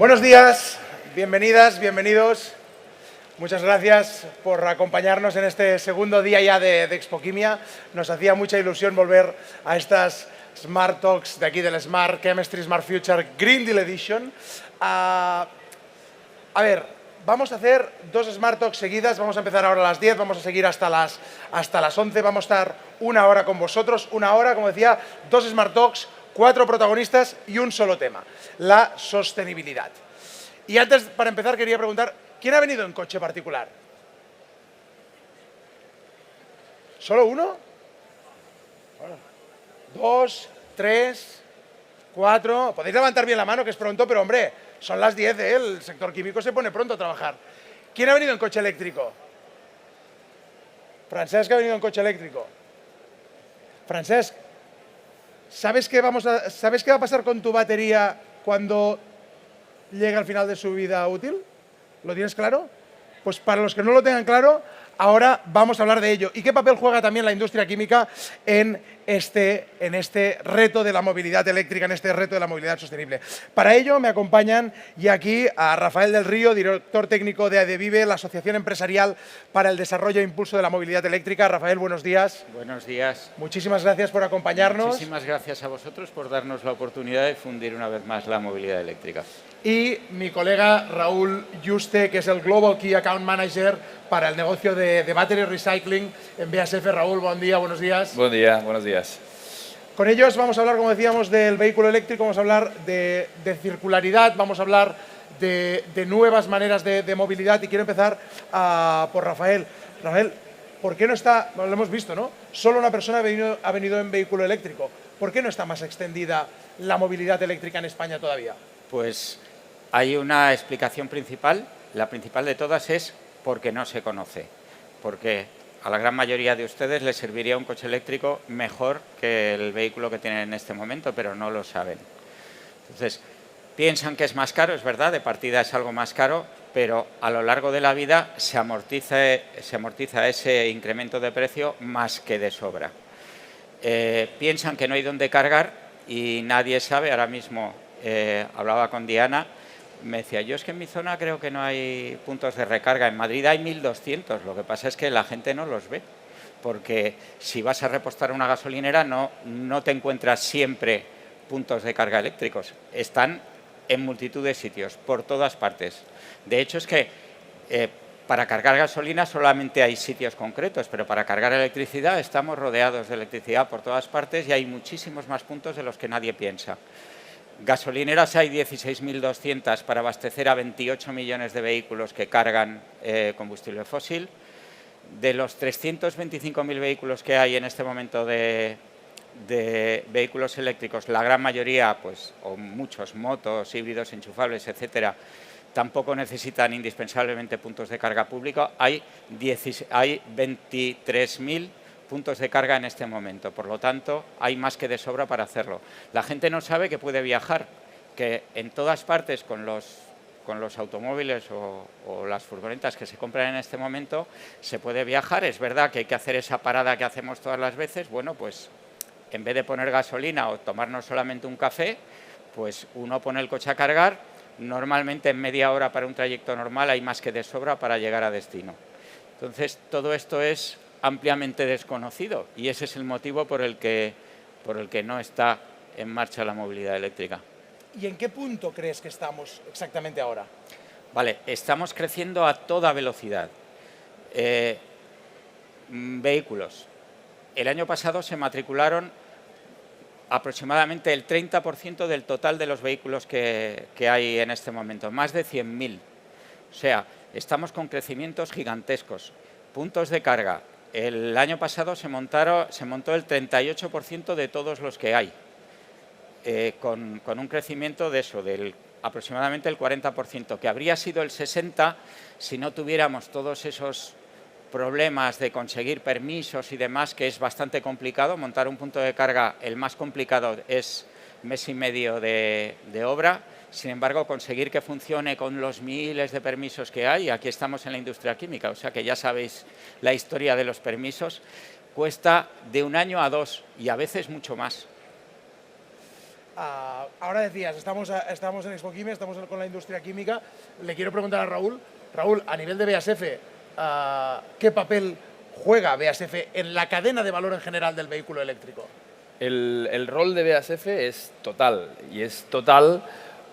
Buenos días, bienvenidas, bienvenidos. Muchas gracias por acompañarnos en este segundo día ya de Expoquímica. Nos hacía mucha ilusión volver a estas Smart Talks de aquí del Smart Chemistry, Smart Future Green Deal Edition. A ver, vamos a hacer dos Smart Talks seguidas. Vamos a empezar ahora a las 10, vamos a seguir hasta las 11. Vamos a estar una hora con vosotros, una hora, como decía, dos Smart Talks, 4 protagonistas y un solo tema, la sostenibilidad. Y antes, para empezar, quería preguntar, ¿quién ha venido en coche particular? ¿Solo uno? 2, 3, 4... Podéis levantar bien la mano, que es pronto, pero hombre, son las 10, ¿eh? El sector químico se pone pronto a trabajar. ¿Quién ha venido en coche eléctrico? Francesc ha venido en coche eléctrico. Francesc, ¿sabes qué va a pasar con tu batería cuando llegue al final de su vida útil? ¿Lo tienes claro? Pues para los que no lo tengan claro, ahora vamos a hablar de ello. ¿Y qué papel juega también la industria química en este reto de la movilidad eléctrica, en este reto de la movilidad sostenible? Para ello me acompañan y aquí a Rafael del Río, director técnico de ADEVIVE, la Asociación Empresarial para el Desarrollo e Impulso de la Movilidad Eléctrica. Rafael, buenos días. Buenos días. Muchísimas gracias por acompañarnos. Muchísimas gracias a vosotros por darnos la oportunidad de difundir una vez más la movilidad eléctrica. Y mi colega Raúl Yuste, que es el Global Key Account Manager para el negocio de Battery Recycling en BASF. Raúl, buen día, buenos días. Buen día, buenos días. Con ellos vamos a hablar, como decíamos, del vehículo eléctrico, vamos a hablar de circularidad, vamos a hablar de nuevas maneras de movilidad y quiero empezar por Rafael. Rafael, ¿por qué no está, lo hemos visto, ¿no? Solo una persona ha venido en vehículo eléctrico. ¿Por qué no está más extendida la movilidad eléctrica en España todavía? Pues hay una explicación principal, la principal de todas es porque no se conoce, porque a la gran mayoría de ustedes les serviría un coche eléctrico mejor que el vehículo que tienen en este momento, pero no lo saben. Entonces, piensan que es más caro, es verdad, de partida es algo más caro, pero a lo largo de la vida se amortiza ese incremento de precio más que de sobra. Piensan que no hay dónde cargar y nadie sabe, ahora mismo hablaba con Diana, me decía, yo es que en mi zona creo que no hay puntos de recarga. En Madrid hay 1.200, lo que pasa es que la gente no los ve, porque si vas a repostar una gasolinera no te encuentras siempre puntos de carga eléctricos. Están en multitud de sitios, por todas partes. De hecho, es que para cargar gasolina solamente hay sitios concretos, pero para cargar electricidad estamos rodeados de electricidad por todas partes y hay muchísimos más puntos de los que nadie piensa. Gasolineras hay 16.200 para abastecer a 28 millones de vehículos que cargan combustible fósil. De los 325.000 vehículos que hay en este momento de vehículos eléctricos, la gran mayoría, pues, o muchos, motos, híbridos, enchufables, etcétera, tampoco necesitan indispensablemente puntos de carga público. Hay 23.000 puntos de carga en este momento, por lo tanto hay más que de sobra para hacerlo. La gente no sabe que puede viajar, que en todas partes con los automóviles o las furgonetas que se compran en este momento se puede viajar. Es verdad que hay que hacer esa parada que hacemos todas las veces. Bueno, pues en vez de poner gasolina o tomarnos solamente un café, pues uno pone el coche a cargar. Normalmente en media hora para un trayecto normal hay más que de sobra para llegar a destino. Entonces todo esto es ampliamente desconocido y ese es el motivo por el que no está en marcha la movilidad eléctrica. ¿Y en qué punto crees que estamos exactamente ahora? Vale, estamos creciendo a toda velocidad. Vehículos. El año pasado se matricularon aproximadamente el 30% del total de los vehículos que hay en este momento, más de 100.000. O sea, estamos con crecimientos gigantescos. Puntos de carga. El año pasado se montó el 38% de todos los que hay, con un crecimiento de eso, del aproximadamente el 40%, que habría sido el 60% si no tuviéramos todos esos problemas de conseguir permisos y demás, que es bastante complicado. Montar un punto de carga, el más complicado es mes y medio de obra. Sin embargo, conseguir que funcione con los miles de permisos que hay, aquí estamos en la industria química, o sea que ya sabéis la historia de los permisos, cuesta de 1 año a 2 y a veces mucho más. Ahora decías, estamos en Expoquímica, estamos con la industria química. Le quiero preguntar a Raúl. Raúl, a nivel de BASF, ¿qué papel juega BASF en la cadena de valor en general del vehículo eléctrico? El rol de BASF es total, y es total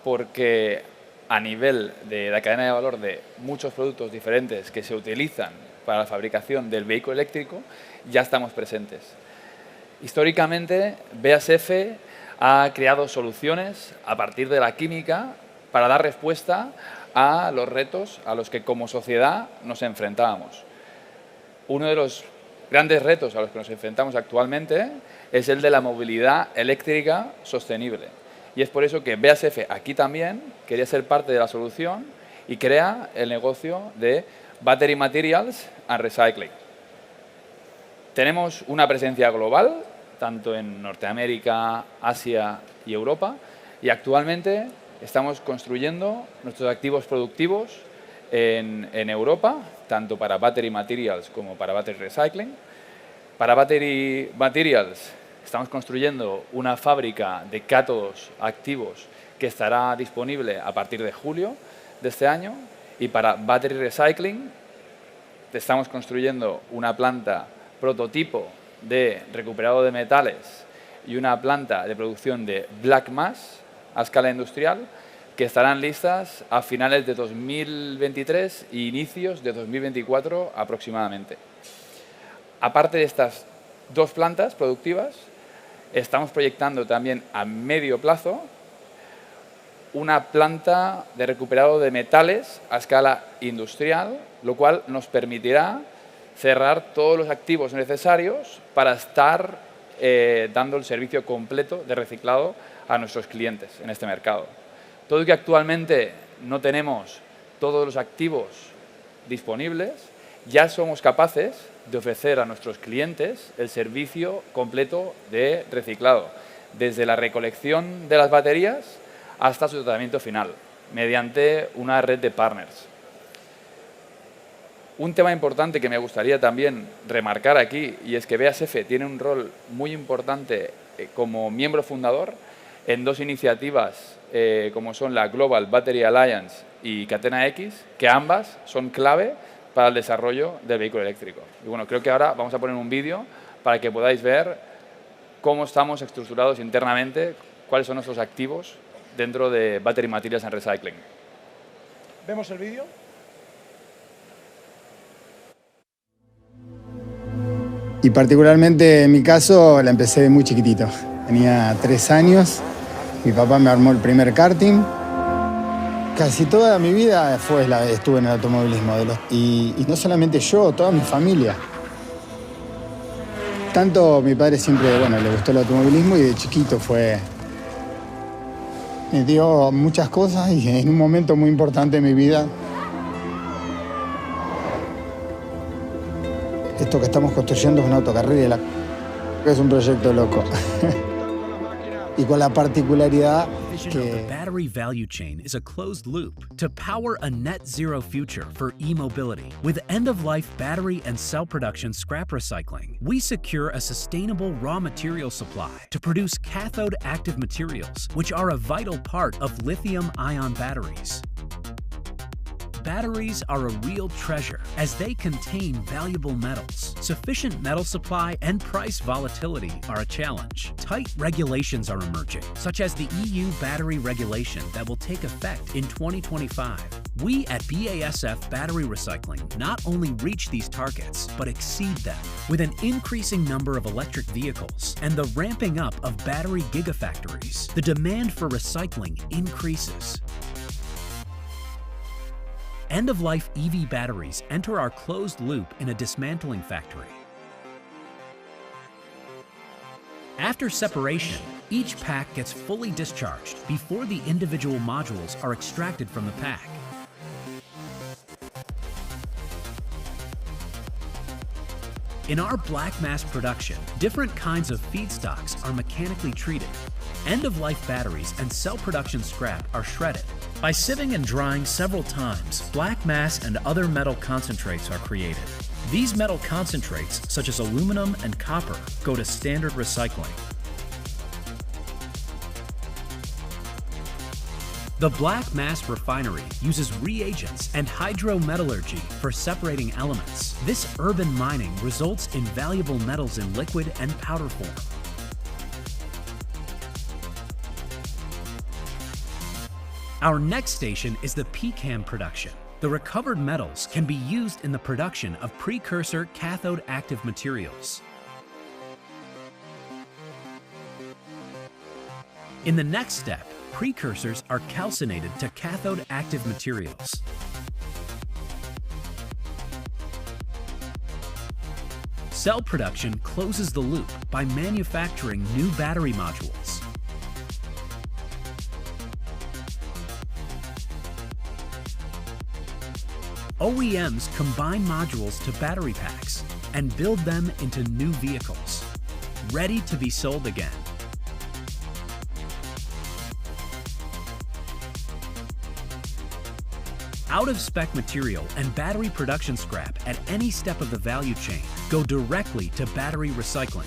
porque a nivel de la cadena de valor de muchos productos diferentes que se utilizan para la fabricación del vehículo eléctrico, ya estamos presentes. Históricamente, BASF ha creado soluciones a partir de la química para dar respuesta a los retos a los que como sociedad nos enfrentábamos. Uno de los grandes retos a los que nos enfrentamos actualmente es el de la movilidad eléctrica sostenible. Y es por eso que BASF aquí también quería ser parte de la solución y crea el negocio de Battery Materials and Recycling. Tenemos una presencia global, tanto en Norteamérica, Asia y Europa, y actualmente estamos construyendo nuestros activos productivos en Europa, tanto para Battery Materials como para Battery Recycling. Para Battery Materials estamos construyendo una fábrica de cátodos activos que estará disponible a partir de julio de este año, y para Battery Recycling estamos construyendo una planta prototipo de recuperado de metales y una planta de producción de black mass a escala industrial que estarán listas a finales de 2023 e inicios de 2024 aproximadamente. Aparte de estas dos plantas productivas, estamos proyectando también a medio plazo una planta de recuperado de metales a escala industrial, lo cual nos permitirá cerrar todos los activos necesarios para estar dando el servicio completo de reciclado a nuestros clientes en este mercado. Todo y que actualmente no tenemos todos los activos disponibles, ya somos capaces de ofrecer a nuestros clientes el servicio completo de reciclado, desde la recolección de las baterías hasta su tratamiento final, mediante una red de partners. Un tema importante que me gustaría también remarcar aquí, y es que BASF tiene un rol muy importante como miembro fundador en dos iniciativas como son la Global Battery Alliance y Catena X, que ambas son clave para el desarrollo del vehículo eléctrico. Y bueno, creo que ahora vamos a poner un vídeo para que podáis ver cómo estamos estructurados internamente, cuáles son nuestros activos dentro de Battery Materials and Recycling. ¿Vemos el vídeo? Y particularmente en mi caso la empecé de muy chiquitito. Tenía 3 años, mi papá me armó el primer karting. Casi toda mi vida estuve en el automovilismo. Y no solamente yo, toda mi familia. Tanto mi padre siempre, le gustó el automovilismo y de chiquito me dio muchas cosas y en un momento muy importante de mi vida, esto que estamos construyendo es una autocarrera, es un proyecto loco. Y con la particularidad The battery value chain is a closed loop to power a net zero future for e-mobility. With end-of-life battery and cell production scrap recycling, we secure a sustainable raw material supply to produce cathode active materials, which are a vital part of lithium-ion batteries. Batteries are a real treasure as they contain valuable metals. Sufficient metal supply and price volatility are a challenge. Tight regulations are emerging, such as the EU battery regulation that will take effect in 2025. We at BASF Battery Recycling not only reach these targets, but exceed them. With an increasing number of electric vehicles and the ramping up of battery gigafactories, the demand for recycling increases. End-of-life EV batteries enter our closed loop in a dismantling factory. After separation, each pack gets fully discharged before the individual modules are extracted from the pack. In our black mass production, different kinds of feedstocks are mechanically treated. End-of-life batteries and cell production scrap are shredded. By sieving and drying several times, black mass and other metal concentrates are created. These metal concentrates, such as aluminum and copper, go to standard recycling. The black mass refinery uses reagents and hydrometallurgy for separating elements. This urban mining results in valuable metals in liquid and powder form. Our next station is the PCAM production. The recovered metals can be used in the production of precursor cathode active materials. In the next step, precursors are calcinated to cathode active materials. Cell production closes the loop by manufacturing new battery modules. OEMs combine modules to battery packs and build them into new vehicles, ready to be sold again. Out-of-spec material and battery production scrap at any step of the value chain go directly to battery recycling.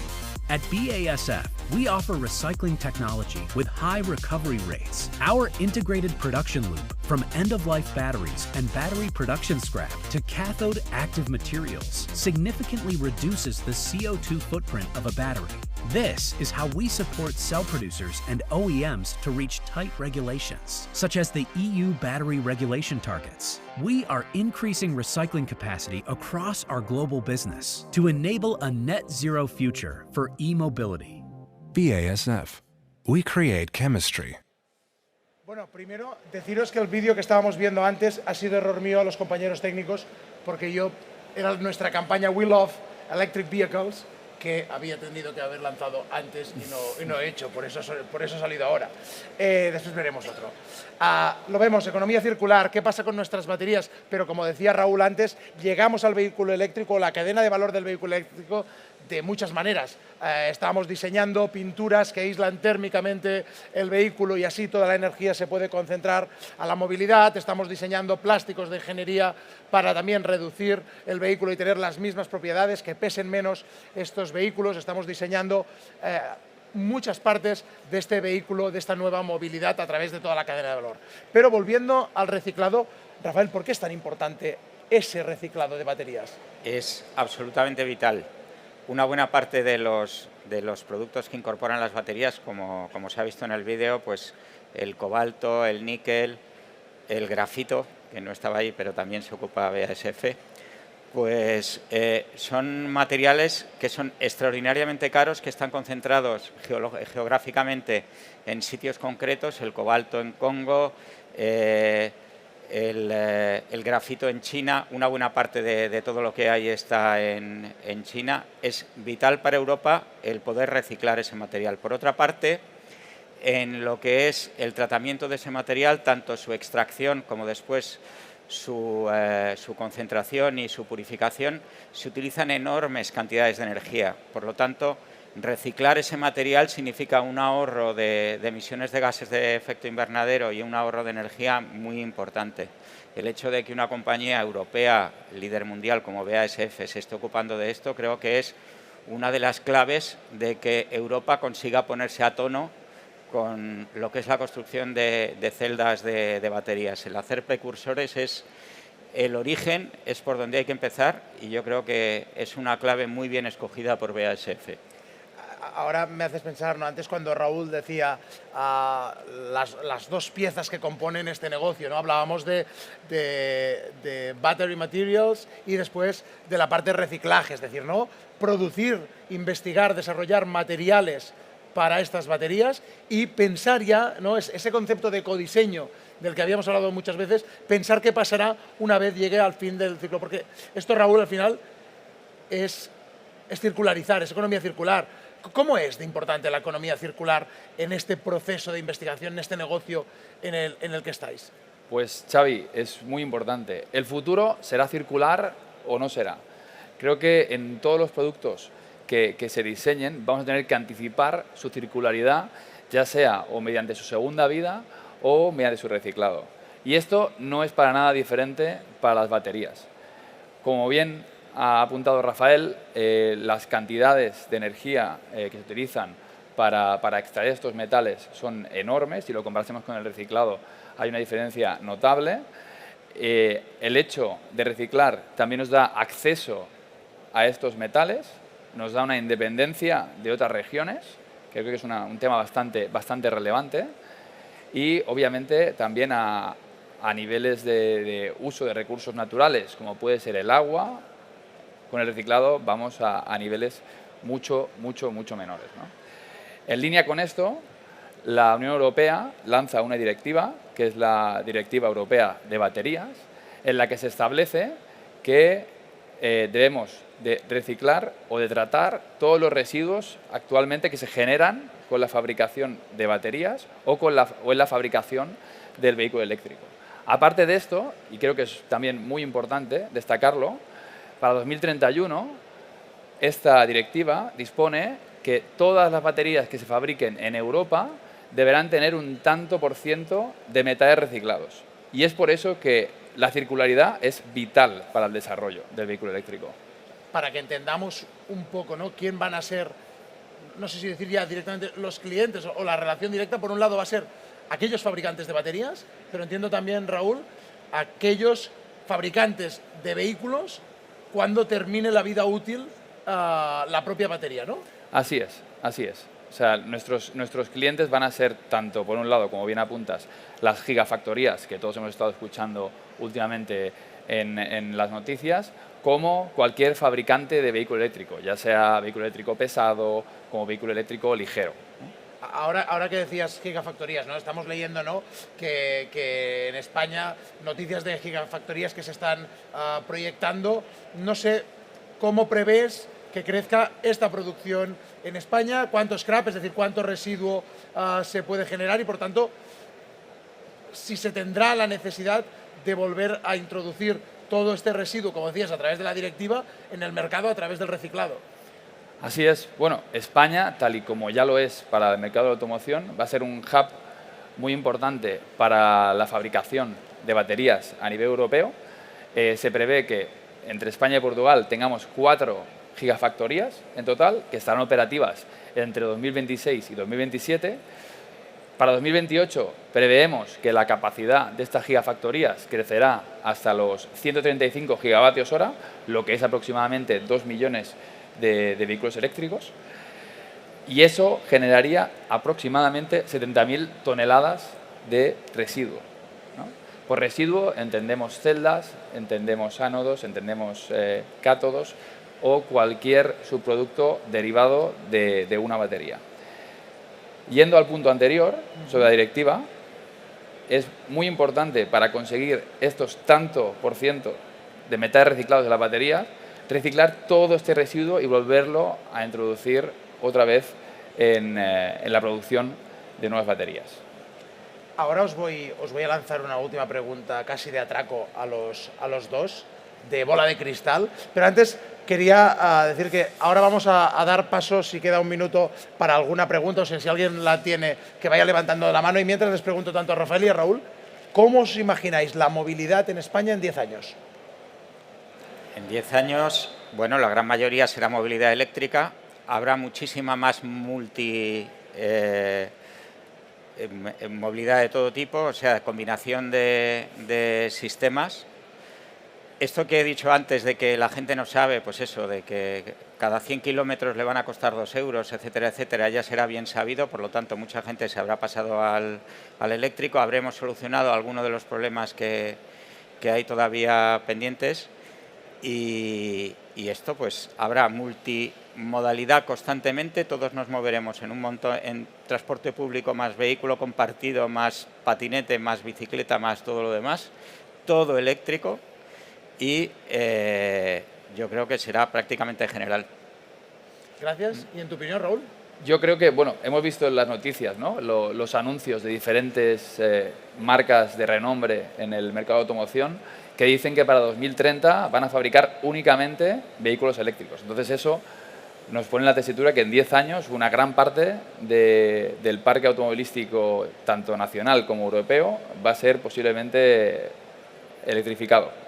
At BASF, we offer recycling technology with high recovery rates. Our integrated production loop from end-of-life batteries and battery production scrap to cathode active materials significantly reduces the CO2 footprint of a battery. This is how we support cell producers and OEMs to reach tight regulations, such as the EU battery regulation targets. We are increasing recycling capacity across our global business to enable a net zero future for e-mobility. BASF. We create chemistry. Bueno, primero deciros que el vídeo que estábamos viendo antes ha sido error mío a los compañeros técnicos, porque era nuestra campaña We Love Electric Vehicles, que había tenido que haber lanzado antes y no he hecho, por eso ha salido ahora. Después veremos otro. Lo vemos, economía circular, qué pasa con nuestras baterías, pero como decía Raúl antes, llegamos al vehículo eléctrico, la cadena de valor del vehículo eléctrico, de muchas maneras. Estamos diseñando pinturas que aíslan térmicamente el vehículo y así toda la energía se puede concentrar a la movilidad. Estamos diseñando plásticos de ingeniería para también reducir el vehículo y tener las mismas propiedades, que pesen menos estos vehículos. Estamos diseñando muchas partes de este vehículo, de esta nueva movilidad a través de toda la cadena de valor. Pero volviendo al reciclado, Rafael, ¿por qué es tan importante ese reciclado de baterías? Es absolutamente vital. Una buena parte de los productos que incorporan las baterías, como se ha visto en el vídeo, pues el cobalto, el níquel, el grafito, que no estaba ahí, pero también se ocupa BASF, pues son materiales que son extraordinariamente caros, que están concentrados geográficamente en sitios concretos, el cobalto en Congo, el grafito en China. Una buena parte de todo lo que hay está en China. Es vital para Europa el poder reciclar ese material. Por otra parte, en lo que es el tratamiento de ese material, tanto su extracción como después su concentración y su purificación, se utilizan enormes cantidades de energía. Por lo tanto, reciclar ese material significa un ahorro de emisiones de gases de efecto invernadero y un ahorro de energía muy importante. El hecho de que una compañía europea, líder mundial como BASF, se esté ocupando de esto, creo que es una de las claves de que Europa consiga ponerse a tono con lo que es la construcción de celdas de baterías. El hacer precursores es el origen, es por donde hay que empezar, y yo creo que es una clave muy bien escogida por BASF. Ahora me haces pensar, ¿no? Antes cuando Raúl decía las dos piezas que componen este negocio, ¿no? Hablábamos de battery materials y después de la parte de reciclaje, es decir, ¿no? Producir, investigar, desarrollar materiales para estas baterías y pensar ya, ¿no? Ese concepto de codiseño del que habíamos hablado muchas veces, pensar qué pasará una vez llegue al fin del ciclo, porque esto, Raúl, al final es circularizar, es economía circular. ¿Cómo es de importante la economía circular en este proceso de investigación, en este negocio en el que estáis? Pues, Xavi, es muy importante. ¿El futuro será circular o no será? Creo que en todos los productos que se diseñen vamos a tener que anticipar su circularidad, ya sea o mediante su segunda vida o mediante su reciclado. Y esto no es para nada diferente para las baterías. Como bien ha apuntado Rafael, las cantidades de energía que se utilizan para extraer estos metales son enormes. Si lo comparásemos con el reciclado, hay una diferencia notable. El hecho de reciclar también nos da acceso a estos metales, nos da una independencia de otras regiones, que creo que es un tema bastante relevante, y obviamente también a niveles de uso de recursos naturales, como puede ser el agua. Con el reciclado vamos a niveles mucho menores, ¿no? En línea con esto, la Unión Europea lanza una directiva, que es la Directiva Europea de Baterías, en la que se establece que debemos de reciclar o de tratar todos los residuos actualmente que se generan con la fabricación de baterías o en la fabricación del vehículo eléctrico. Aparte de esto, y creo que es también muy importante destacarlo, para 2031 esta directiva dispone que todas las baterías que se fabriquen en Europa deberán tener un tanto por ciento de metales reciclados. Y es por eso que la circularidad es vital para el desarrollo del vehículo eléctrico. Para que entendamos un poco, ¿no?, quién van a ser, no sé si decir ya directamente los clientes o la relación directa. Por un lado va a ser aquellos fabricantes de baterías, pero entiendo también, Raúl, aquellos fabricantes de vehículos cuando termine la vida útil la propia batería, ¿no? Así es, así es. O sea, nuestros clientes van a ser tanto, por un lado, como bien apuntas, las gigafactorías que todos hemos estado escuchando últimamente en las noticias, como cualquier fabricante de vehículo eléctrico, ya sea vehículo eléctrico pesado como vehículo eléctrico ligero. Ahora que decías gigafactorías, ¿no?, estamos leyendo, ¿no?, que en España noticias de gigafactorías que se están proyectando. No sé cómo prevés que crezca esta producción en España, cuánto scrap, es decir, cuánto residuo se puede generar y, por tanto, si se tendrá la necesidad de volver a introducir todo este residuo, como decías, a través de la directiva, en el mercado a través del reciclado. Así es. Bueno, España, tal y como ya lo es para el mercado de la automoción, va a ser un hub muy importante para la fabricación de baterías a nivel europeo. Se prevé que entre España y Portugal tengamos 4 gigafactorías en total, que estarán operativas entre 2026 y 2027. Para 2028 preveemos que la capacidad de estas gigafactorías crecerá hasta los 135 gigavatios hora, lo que es aproximadamente 2 millones de vehículos eléctricos, y eso generaría aproximadamente 70.000 toneladas de residuo, ¿no? Por residuo entendemos celdas, entendemos ánodos, entendemos cátodos o cualquier subproducto derivado de una batería. Yendo al punto anterior, sobre la directiva, es muy importante para conseguir estos tanto por ciento de metales reciclados de las baterías, reciclar todo este residuo y volverlo a introducir otra vez en la producción de nuevas baterías. Ahora os voy a lanzar una última pregunta casi de atraco a los dos, de bola de cristal, pero antes quería decir que ahora vamos a dar paso, si queda un minuto, para alguna pregunta, o sea, si alguien la tiene, que vaya levantando la mano. Y mientras les pregunto tanto a Rafael y a Raúl, ¿cómo os imagináis la movilidad en España en 10 años? En 10 años, bueno, la gran mayoría será movilidad eléctrica. Habrá muchísima más movilidad de todo tipo, o sea, combinación de sistemas. Esto que he dicho antes de que la gente no sabe, pues eso, de que cada 100 kilómetros le van a costar 2 euros, etcétera, etcétera, ya será bien sabido. Por lo tanto, mucha gente se habrá pasado al eléctrico. Habremos solucionado algunos de los problemas que hay todavía pendientes. Y esto, pues, habrá multimodalidad constantemente. Todos nos moveremos en un montón, en transporte público, más vehículo compartido, más patinete, más bicicleta, más todo lo demás. Todo eléctrico. Y yo creo que será prácticamente general. Gracias. ¿Y en tu opinión, Raúl? Yo creo que, bueno, hemos visto en las noticias, ¿no?, los anuncios de diferentes marcas de renombre en el mercado de automoción que dicen que para 2030 van a fabricar únicamente vehículos eléctricos. Entonces eso nos pone en la tesitura que en 10 años una gran parte del parque automovilístico, tanto nacional como europeo, va a ser posiblemente electrificado.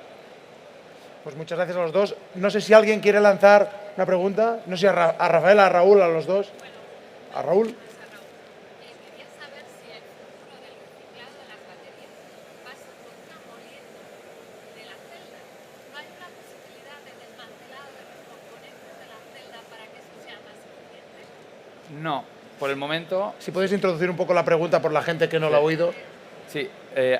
Pues muchas gracias a los dos. No sé si alguien quiere lanzar una pregunta. No sé, a Rafael, a Raúl, a los dos. A Raúl. Quería saber si el futuro del reciclado de las baterías No, por el momento, Si podéis introducir un poco la pregunta por la gente que no la ha oído. sí,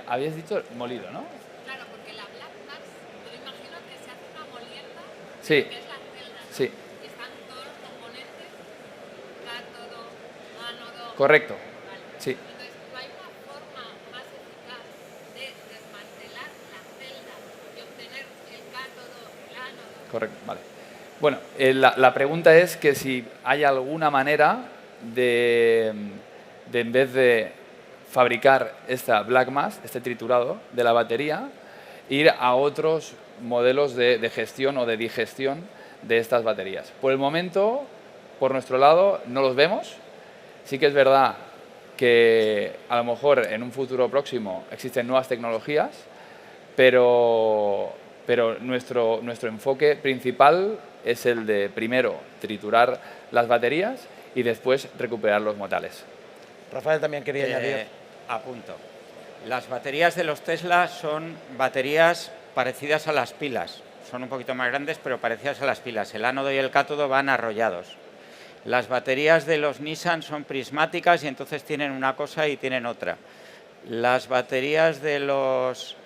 habías dicho molido, ¿no? Claro, porque la Black Mass, yo me imagino que se hace una molienda, Sí, que es la celda, ¿no? sí, Y están todos los componentes, cátodo, ánodo. correcto. Vale. Sí. Entonces, ¿no hay una forma más eficaz de desmantelar la celda y obtener el cátodo, el ánodo? Correcto, vale. Bueno, la pregunta es que si hay alguna manera de en vez de fabricar esta black mass, este triturado de la batería, ir a otros modelos de gestión o de digestión de estas baterías. Por el momento, por nuestro lado, no los vemos. Sí que es verdad que a lo mejor en un futuro próximo existen nuevas tecnologías, pero nuestro enfoque principal es el de, primero, triturar las baterías y después recuperar los metales. Rafael también quería añadir. Apunto. Las baterías de los Tesla son baterías parecidas a las pilas. Son un poquito más grandes, pero parecidas a las pilas. El ánodo y el cátodo van arrollados. Las baterías de los Nissan son prismáticas y entonces tienen una cosa y tienen otra. Las baterías de los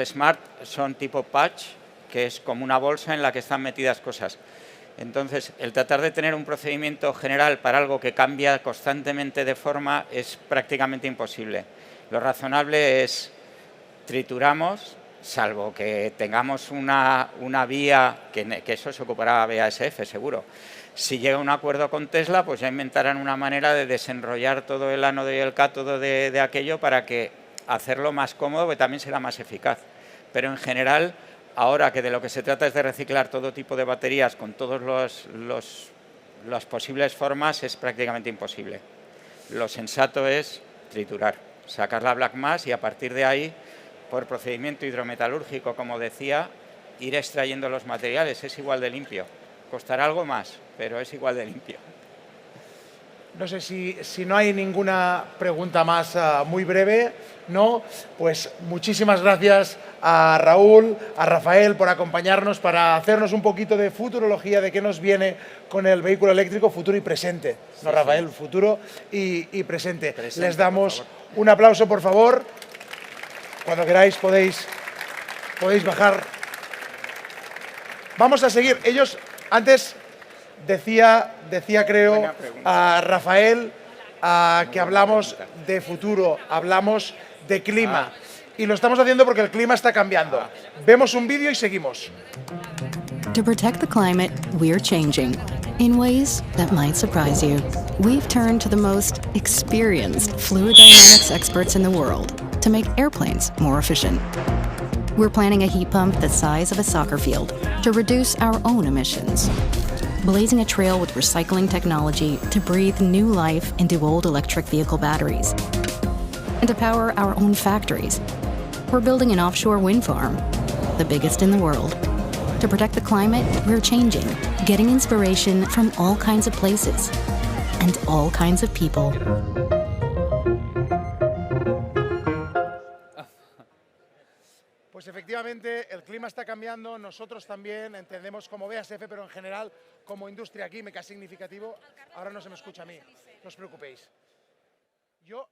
Smart son tipo patch, que es como una bolsa en la que están metidas cosas. Entonces, el tratar de tener un procedimiento general para algo que cambia constantemente de forma es prácticamente imposible. Lo razonable es trituramos, salvo que tengamos una vía, que eso se ocupará BASF seguro. Si llega a un acuerdo con Tesla, pues ya inventarán una manera de desenrollar todo el ánodo y el cátodo de aquello para que hacerlo más cómodo, que también será más eficaz. Pero en general, ahora que de lo que se trata es de reciclar todo tipo de baterías con todas las posibles formas, es prácticamente imposible. Lo sensato es triturar, sacar la black mass y a partir de ahí, por procedimiento hidrometalúrgico, como decía, ir extrayendo los materiales. Es igual de limpio. Costará algo más, pero es igual de limpio. No sé si no hay ninguna pregunta más muy breve, ¿no? Pues muchísimas gracias a Raúl, a Rafael por acompañarnos para hacernos un poquito de futurología de qué nos viene con el vehículo eléctrico futuro y presente. ¿No, Sí, Rafael? sí. Futuro y presente. Presente, Les damos por favor. un aplauso, por favor. Cuando queráis podéis bajar. Vamos a seguir. Ellos, antes decía creo, Buena pregunta. a Rafael, que hablamos de futuro, hablamos de clima. Y lo estamos haciendo porque el clima está cambiando. Vemos un vídeo y seguimos. To protect the climate, we're changing in ways that might surprise you. We've turned to the most experienced fluid dynamics experts in the world to make airplanes more efficient. We're planning a heat pump the size of a soccer field to reduce our own emissions. Blazing a trail with recycling technology to breathe new life into old electric vehicle batteries. And to power our own factories. We're building an offshore wind farm, the biggest in the world. To protect the climate, we're changing, getting inspiration from all kinds of places and all kinds of people. Pues efectivamente el clima está cambiando, nosotros también entendemos como BASF, pero en general como industria química significativo. Ahora no se me escucha a mí, no os preocupéis. Yo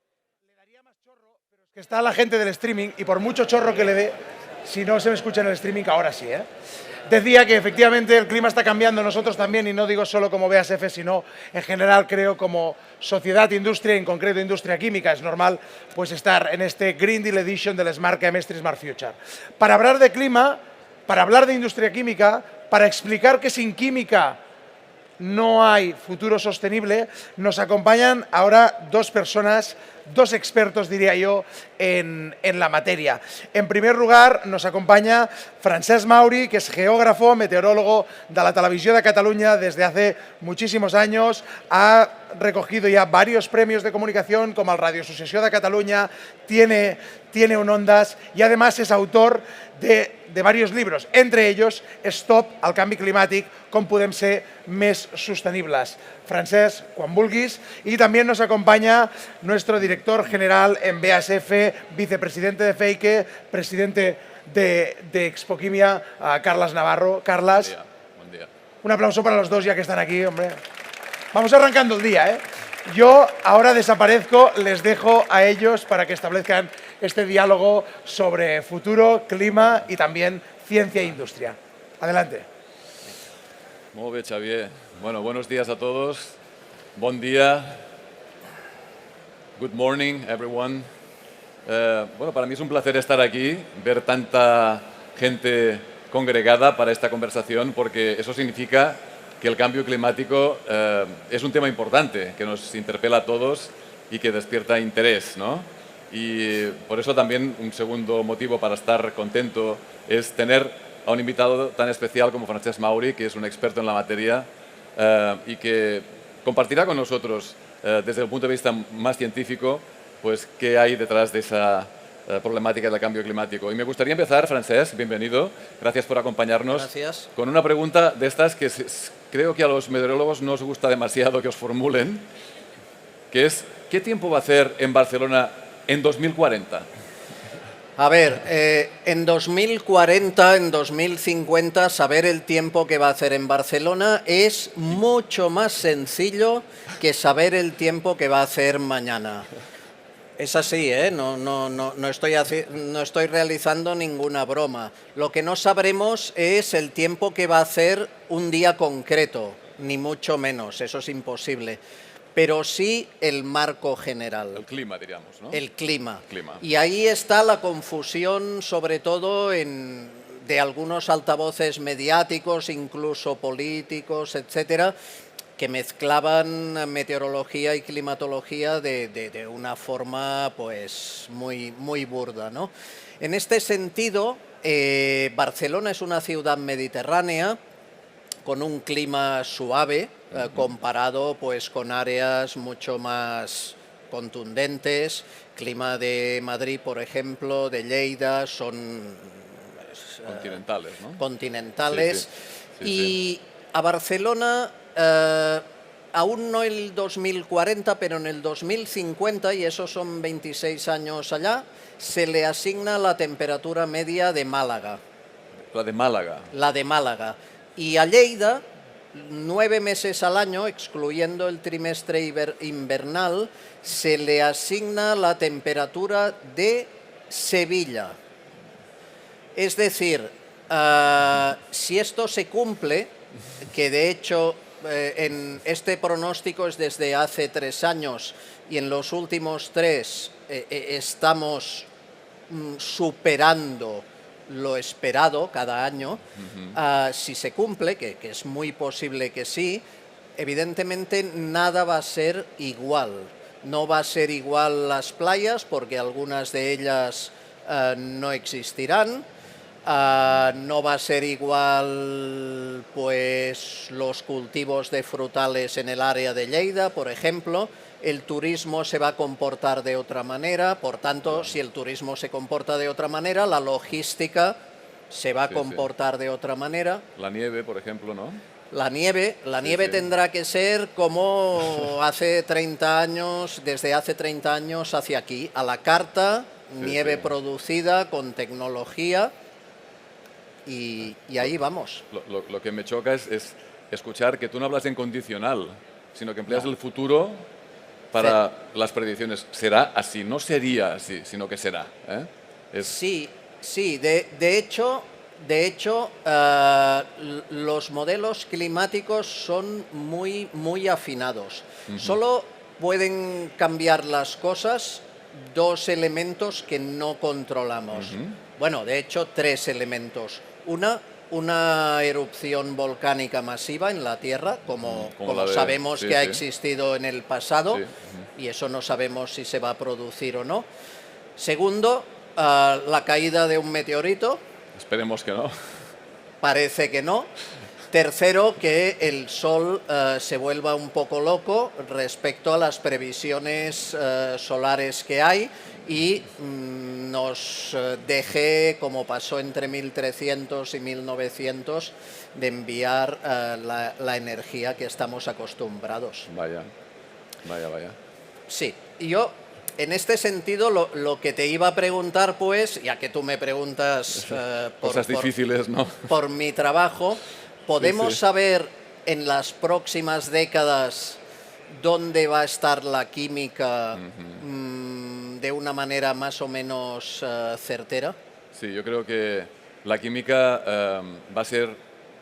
le daría más chorro, pero es que está la gente del streaming y por mucho chorro que le dé, si no se me escucha en el streaming, ahora sí, ¿eh? Decía que efectivamente el clima está cambiando, nosotros también, y no digo solo como BASF, sino en general creo como sociedad, industria, en concreto industria química. Es normal pues estar en este Green Deal Edition del Smart Chemistry, Smart Future. Para hablar de clima, para hablar de industria química, para explicar que sin química no hay futuro sostenible, nos acompañan ahora dos personas, dos expertos, diría yo, en la materia. En primer lugar, nos acompaña Francesc Mauri, que es geógrafo, meteorólogo de la Televisió de Catalunya desde hace muchísimos años. Ha recogido ya varios premios de comunicación, como el Radio Associació de Catalunya, tiene un Ondas y además es autor de varios libros, entre ellos Stop al canvi climàtic, com podem ser més sostenibles. Francesc, quan vulguis. Y también nos acompaña nuestro director general en BASF, vicepresidente de FEIQE, presidente de Expoquímia, Carles Navarro. Carles, Buen día. un aplauso para los dos ya que están aquí, hombre. Vamos arrancando el día, ¿eh? Yo ahora desaparezco, les dejo a ellos para que establezcan este diálogo sobre futuro, clima y también ciencia e industria. Adelante. Muy bien, Xavier. Bueno, buenos días a todos. Bon día. Good morning, everyone. Bueno, para mí es un placer estar aquí, ver tanta gente congregada para esta conversación, porque eso significa que el cambio climático es un tema importante, que nos interpela a todos y que despierta interés, ¿no? Y por eso también un segundo motivo para estar contento es tener a un invitado tan especial como Francesc Mauri, que es un experto en la materia y que compartirá con nosotros desde el punto de vista más científico pues qué hay detrás de esa problemática del cambio climático. Y me gustaría empezar, Francesc, bienvenido, gracias por acompañarnos. Gracias. Con una pregunta de estas que creo que a los meteorólogos no os gusta demasiado que os formulen, que es, ¿qué tiempo va a hacer en Barcelona en 2040? A ver, en 2040, en 2050, saber el tiempo que va a hacer en Barcelona es mucho más sencillo que saber el tiempo que va a hacer mañana. Es así, ¿eh? No estoy realizando ninguna broma. Lo que no sabremos es el tiempo que va a hacer un día concreto, ni mucho menos, eso es imposible. Pero sí el marco general. El clima, diríamos, ¿no? El clima. Y ahí está la confusión, sobre todo de algunos altavoces mediáticos, incluso políticos, etcétera, que mezclaban meteorología y climatología de una forma pues muy burda, ¿no? En este sentido, Barcelona es una ciudad mediterránea con un clima suave comparado pues con áreas mucho más contundentes. Clima de Madrid, por ejemplo, de Lleida, son continentales, ¿no? Continentales. Sí. Y a Barcelona, aún no el 2040, pero en el 2050, y esos son 26 años allá, se le asigna la temperatura media de Málaga. La de Málaga. La de Málaga. Y a Lleida, 9 meses al año, excluyendo el trimestre invernal, se le asigna la temperatura de Sevilla. Es decir, si esto se cumple, que de hecho en este pronóstico es desde hace 3 años y en los últimos 3 estamos superando lo esperado cada año, si se cumple, que es muy posible que sí, evidentemente nada va a ser igual. No va a ser igual las playas porque algunas de ellas no existirán. No va a ser igual pues los cultivos de frutales en el área de Lleida, por ejemplo. El turismo se va a comportar de otra manera, por tanto, si el turismo se comporta de otra manera, la logística se va a comportar de otra manera. La nieve, por ejemplo, ¿no? La nieve tendrá que ser como hace 30 años, desde hace 30 años hacia aquí, a la carta, nieve producida con tecnología. Y ahí vamos. Lo que me choca es escuchar que tú no hablas en condicional, sino que empleas el futuro para las predicciones. ¿Será así? No sería así, sino que será. Sí, de hecho, los modelos climáticos son muy afinados. Solo pueden cambiar las cosas 2 elementos que no controlamos. Bueno, de hecho, 3 elementos. Una erupción volcánica masiva en la Tierra, como sabemos que ha existido en el pasado, y eso no sabemos si se va a producir o no. Segundo, la caída de un meteorito. Esperemos que no. Parece que no. Tercero, que el Sol se vuelva un poco loco respecto a las previsiones solares que hay y nos deje, como pasó entre 1300 y 1900, de enviar la energía que estamos acostumbrados. Vaya. Sí, y yo, en este sentido, lo que te iba a preguntar, pues, ya que tú me preguntas cosas difíciles, ¿no? Por mi trabajo, ¿podemos saber en las próximas décadas dónde va a estar la química de una manera más o menos certera? Sí, yo creo que la química va a ser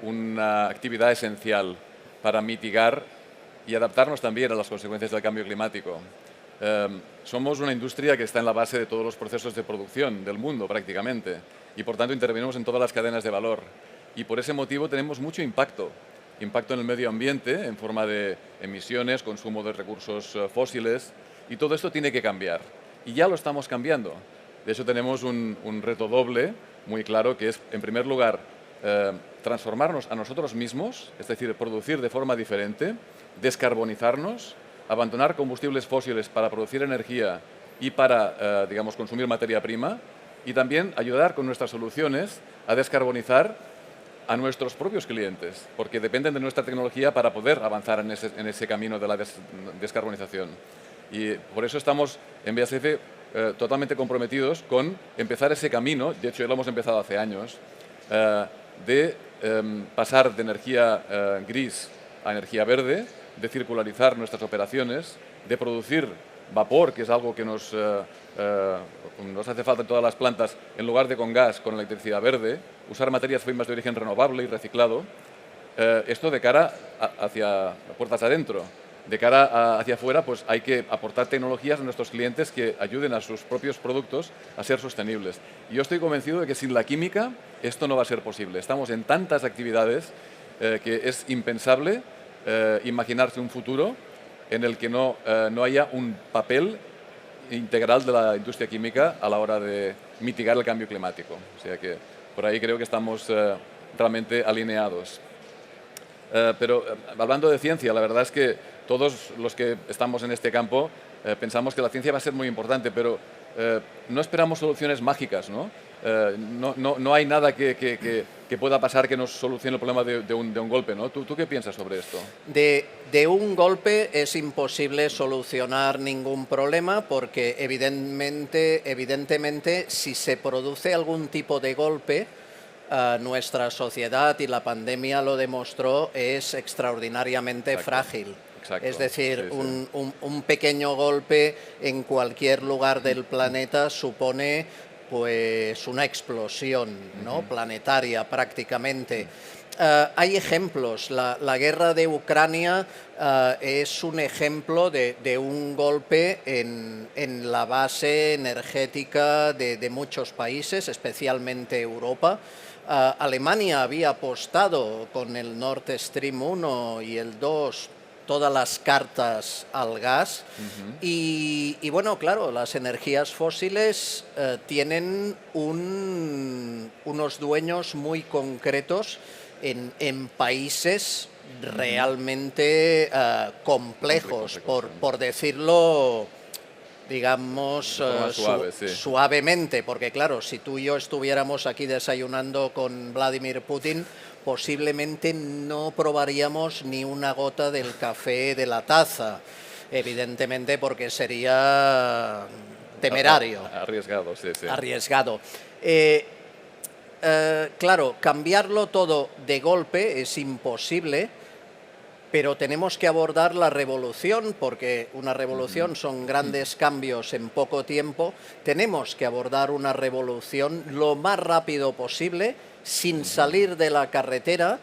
una actividad esencial para mitigar y adaptarnos también a las consecuencias del cambio climático. Somos una industria que está en la base de todos los procesos de producción del mundo prácticamente y por tanto intervenimos en todas las cadenas de valor y por ese motivo tenemos mucho impacto en el medio ambiente en forma de emisiones, consumo de recursos fósiles y todo esto tiene que cambiar y ya lo estamos cambiando. De hecho tenemos un reto doble muy claro que es en primer lugar transformarnos a nosotros mismos, es decir, producir de forma diferente, descarbonizarnos, abandonar combustibles fósiles para producir energía y para, digamos, consumir materia prima y también ayudar con nuestras soluciones a descarbonizar a nuestros propios clientes, porque dependen de nuestra tecnología para poder avanzar en ese camino de la descarbonización. Y por eso estamos en BASF totalmente comprometidos con empezar ese camino, de hecho ya lo hemos empezado hace años, de pasar de energía gris a energía verde, de circularizar nuestras operaciones, de producir vapor, que es algo que nos hace falta en todas las plantas, en lugar de con gas, con electricidad verde, usar materias primas de origen renovable y reciclado. Esto de cara hacia puertas adentro. De cara hacia afuera, pues hay que aportar tecnologías a nuestros clientes que ayuden a sus propios productos a ser sostenibles. Y yo estoy convencido de que sin la química esto no va a ser posible. Estamos en tantas actividades que es impensable imaginarse un futuro en el que no haya un papel integral de la industria química a la hora de mitigar el cambio climático. O sea que por ahí creo que estamos realmente alineados. Pero hablando de ciencia, la verdad es que todos los que estamos en este campo pensamos que la ciencia va a ser muy importante, pero no esperamos soluciones mágicas, ¿no? No hay nada que pueda pasar que nos solucione el problema de un golpe, ¿no? ¿Tú qué piensas sobre esto? De un golpe es imposible solucionar ningún problema porque evidentemente si se produce algún tipo de golpe, nuestra sociedad y la pandemia lo demostró, es extraordinariamente frágil. Exacto. Es decir, Sí, sí. un pequeño golpe en cualquier lugar del planeta supone pues una explosión, ¿no? Planetaria prácticamente. Hay ejemplos. La guerra de Ucrania es un ejemplo de un golpe en la base energética de muchos países, especialmente Europa. Alemania había apostado con el Nord Stream 1 y el 2 todas las cartas al gas y bueno, claro, las energías fósiles tienen unos dueños muy concretos en países realmente complejos, por decirlo, digamos, suave, sí. suavemente, porque claro, si tú y yo estuviéramos aquí desayunando con Vladimir Putin, posiblemente no probaríamos ni una gota del café de la taza, evidentemente porque sería temerario. Arriesgado, sí, sí. Arriesgado. Claro, cambiarlo todo de golpe es imposible, pero tenemos que abordar la revolución, porque una revolución son grandes cambios en poco tiempo. Tenemos que abordar una revolución lo más rápido posible, sin salir de la carretera,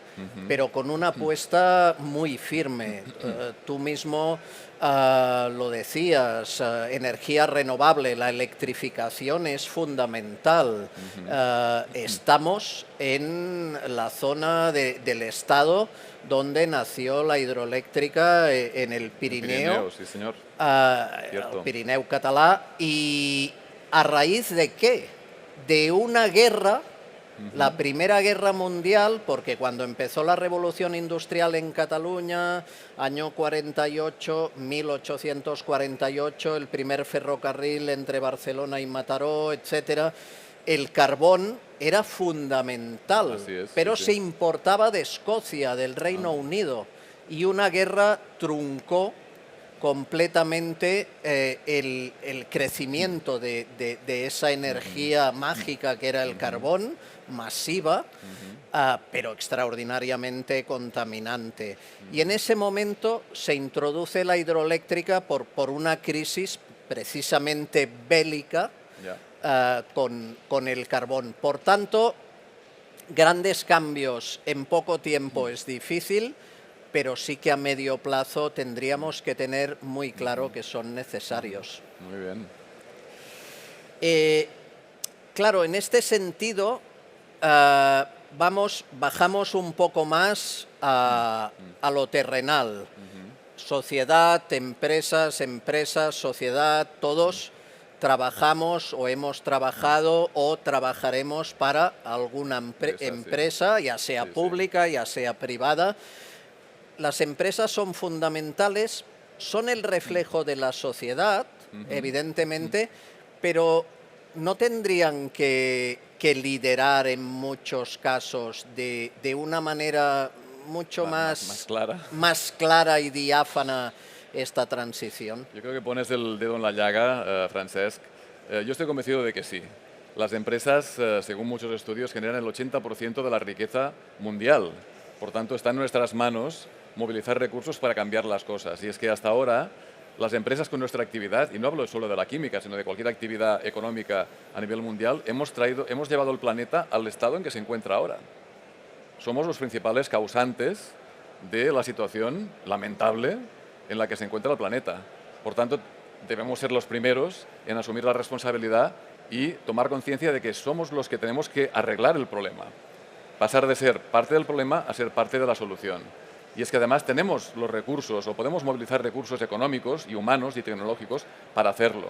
pero con una apuesta muy firme. Tú mismo lo decías, energía renovable, la electrificación es fundamental. Estamos en la zona del estado donde nació la hidroeléctrica en el Pirineo, sí, señor. el Pirineu catalá, y ¿a raíz de qué? De una guerra, la Primera Guerra Mundial, porque cuando empezó la Revolución Industrial en Cataluña, año 48, 1848, el primer ferrocarril entre Barcelona y Mataró, etcétera, el carbón era fundamental, Así es, pero sí, sí. se importaba de Escocia, del Reino Unido, y una guerra truncó completamente el crecimiento de esa energía mágica que era el carbón, masiva, pero extraordinariamente contaminante. Y en ese momento se introduce la hidroeléctrica por una crisis precisamente bélica con el carbón. Por tanto, grandes cambios en poco tiempo es difícil, pero sí que a medio plazo tendríamos que tener muy claro que son necesarios. Muy bien. Claro, en este sentido, bajamos un poco más a lo terrenal. Sociedad, empresas, sociedad, todos trabajamos o hemos trabajado o trabajaremos para alguna empresa, ya sea pública, ya sea privada. Las empresas son fundamentales, son el reflejo de la sociedad, evidentemente, pero no tendrían que liderar en muchos casos de una manera mucho más clara y diáfana esta transición. Yo creo que pones el dedo en la llaga, Francesc. Yo estoy convencido de que sí. Las empresas, según muchos estudios, generan el 80% de la riqueza mundial. Por tanto, está en nuestras manos movilizar recursos para cambiar las cosas. Y es que hasta ahora las empresas con nuestra actividad, y no hablo solo de la química, sino de cualquier actividad económica a nivel mundial, hemos llevado el planeta al estado en que se encuentra ahora. Somos los principales causantes de la situación lamentable en la que se encuentra el planeta. Por tanto, debemos ser los primeros en asumir la responsabilidad y tomar conciencia de que somos los que tenemos que arreglar el problema. Pasar de ser parte del problema a ser parte de la solución. Y es que además tenemos los recursos, o podemos movilizar recursos económicos y humanos y tecnológicos para hacerlo.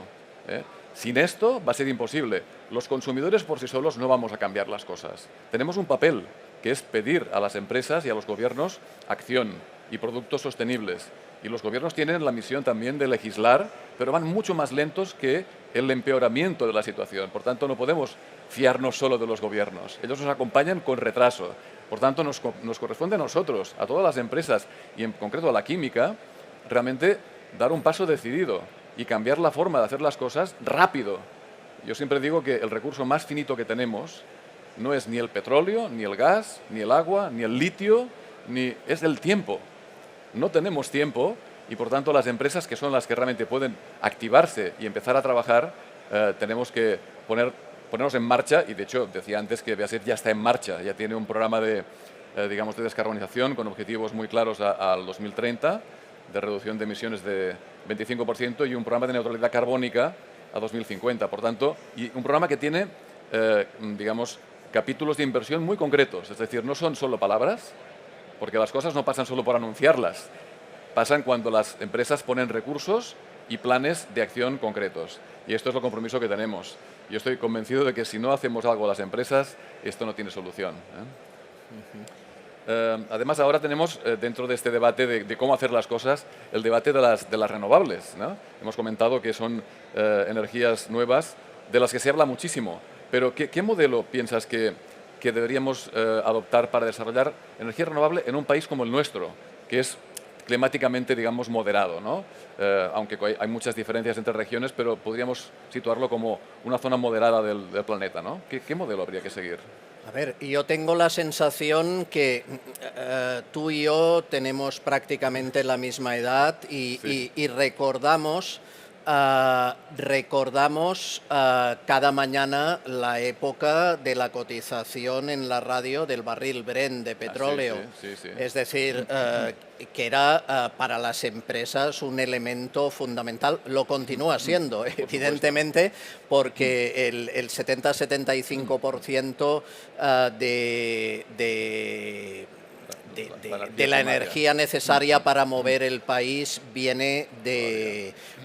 Sin esto va a ser imposible. Los consumidores por sí solos no vamos a cambiar las cosas. Tenemos un papel, que es pedir a las empresas y a los gobiernos acción y productos sostenibles. Y los gobiernos tienen la misión también de legislar, pero van mucho más lentos que el empeoramiento de la situación. Por tanto, no podemos fiarnos solo de los gobiernos. Ellos nos acompañan con retraso. Por tanto, nos corresponde a nosotros, a todas las empresas y en concreto a la química, realmente dar un paso decidido y cambiar la forma de hacer las cosas rápido. Yo siempre digo que el recurso más finito que tenemos no es ni el petróleo, ni el gas, ni el agua, ni el litio, es el tiempo. No tenemos tiempo y, por tanto, las empresas que son las que realmente pueden activarse y empezar a trabajar, tenemos que ponernos en marcha. Y, de hecho, decía antes que BASF ya está en marcha, ya tiene un programa de descarbonización con objetivos muy claros al 2030, de reducción de emisiones de 25% y un programa de neutralidad carbónica a 2050. Por tanto, y un programa que tiene, capítulos de inversión muy concretos. Es decir, no son solo palabras, porque las cosas no pasan solo por anunciarlas, pasan cuando las empresas ponen recursos y planes de acción concretos. Y esto es el compromiso que tenemos. Yo estoy convencido de que si no hacemos algo a las empresas, esto no tiene solución. Además, ahora tenemos, dentro de este debate de cómo hacer las cosas, el debate de las renovables, ¿no? Hemos comentado que son energías nuevas de las que se habla muchísimo. Pero, ¿qué modelo piensas que deberíamos adoptar para desarrollar energía renovable en un país como el nuestro, que es climáticamente, digamos, moderado, ¿no? Aunque hay muchas diferencias entre regiones, pero podríamos situarlo como una zona moderada del planeta, ¿no? ¿Qué modelo habría que seguir? A ver, yo tengo la sensación que tú y yo tenemos prácticamente la misma edad y recordamos cada mañana la época de la cotización en la radio del barril Brent de petróleo. Sí. Es decir, que era para las empresas un elemento fundamental. Lo continúa siendo, evidentemente, porque el 70-75% de la energía necesaria para mover el país viene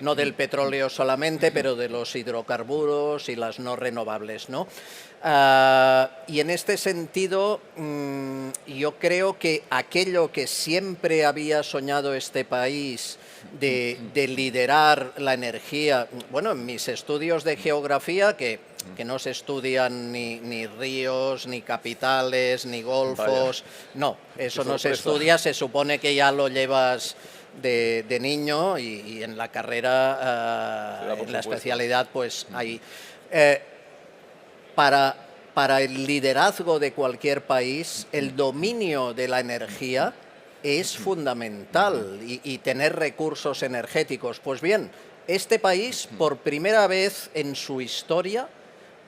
no del petróleo solamente, pero de los hidrocarburos y las no renovables, ¿no? Y en este sentido, yo creo que aquello que siempre había soñado este país de liderar la energía, bueno, en mis estudios de geografía, que no se estudian ni ríos, ni capitales, ni golfos. No, eso no se estudia, se supone que ya lo llevas de niño y en la carrera, Será, por en la supuesto. especialidad, pues ahí. Para el liderazgo de cualquier país, el dominio de la energía es fundamental y tener recursos energéticos. Pues bien, este país, por primera vez en su historia,